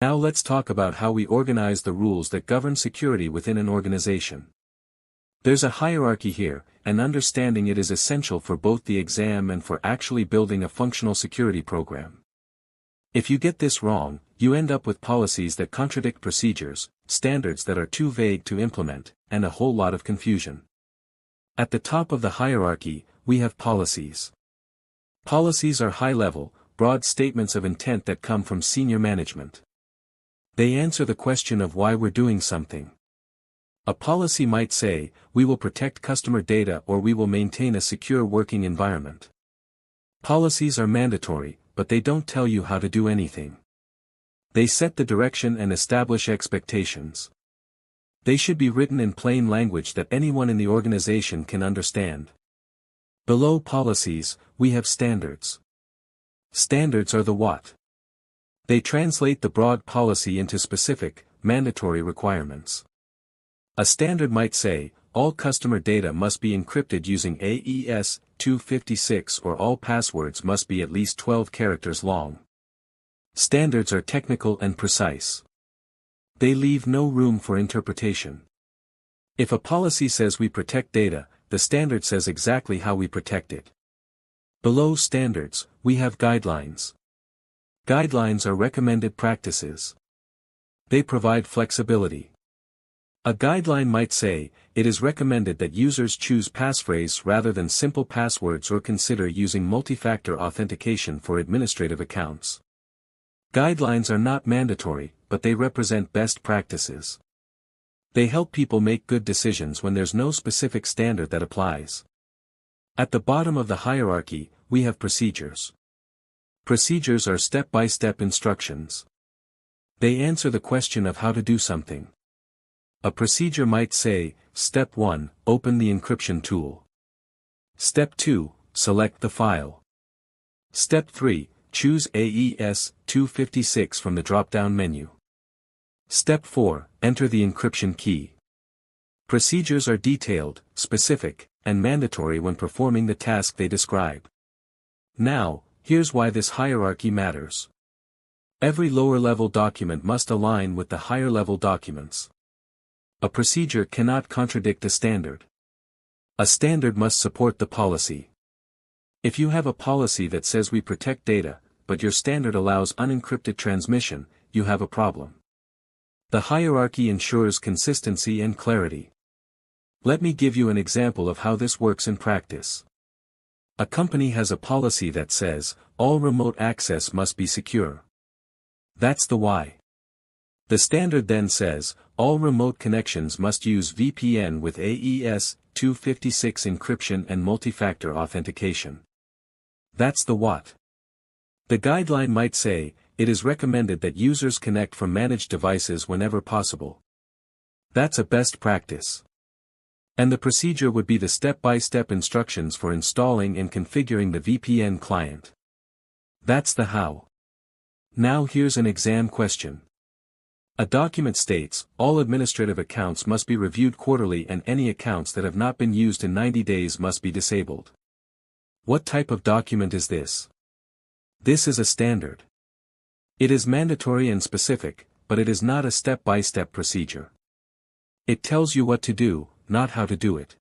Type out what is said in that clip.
Now let's talk about how we organize the rules that govern security within an organization. There's a hierarchy here, and understanding it is essential for both the exam and for actually building a functional security program. If you get this wrong, you end up with policies that contradict procedures, standards that are too vague to implement, and a whole lot of confusion. At the top of the hierarchy, we have policies. Policies are high-level, broad statements of intent that come from senior management. They answer the question of why we're doing something. A policy might say, we will protect customer data or we will maintain a secure working environment. Policies are mandatory, but they don't tell you how to do anything. They set the direction and establish expectations. They should be written in plain language that anyone in the organization can understand. Below policies, we have standards. Standards are the what. They translate the broad policy into specific, mandatory requirements. A standard might say, all customer data must be encrypted using AES 256 or all passwords must be at least 12 characters long. Standards are technical and precise. They leave no room for interpretation. If a policy says we protect data, the standard says exactly how we protect it. Below standards, we have guidelines. Guidelines are recommended practices. They provide flexibility. A guideline might say, it is recommended that users choose passphrase rather than simple passwords or consider using multi-factor authentication for administrative accounts. Guidelines are not mandatory, but they represent best practices. They help people make good decisions when there's no specific standard that applies. At the bottom of the hierarchy, we have procedures. Procedures are step-by-step instructions. They answer the question of how to do something. A procedure might say, Step 1, open the encryption tool. Step 2, select the file. Step 3, choose AES 256 from the drop-down menu. Step 4, enter the encryption key. Procedures are detailed, specific, and mandatory when performing the task they describe. Now, here's why this hierarchy matters. Every lower-level document must align with the higher-level documents. A procedure cannot contradict a standard. A standard must support the policy. If you have a policy that says we protect data, but your standard allows unencrypted transmission, you have a problem. The hierarchy ensures consistency and clarity. Let me give you an example of how this works in practice. A company has a policy that says, all remote access must be secure. That's the why. The standard then says, all remote connections must use VPN with AES 256 encryption and multi-factor authentication. That's the what. The guideline might say, it is recommended that users connect from managed devices whenever possible. That's a best practice. And the procedure would be the step-by-step instructions for installing and configuring the VPN client. That's the how. Now here's an exam question. A document states, all administrative accounts must be reviewed quarterly and any accounts that have not been used in 90 days must be disabled. What type of document is this? This is a standard. It is mandatory and specific, but it is not a step-by-step procedure. It tells you what to do, not how to do it.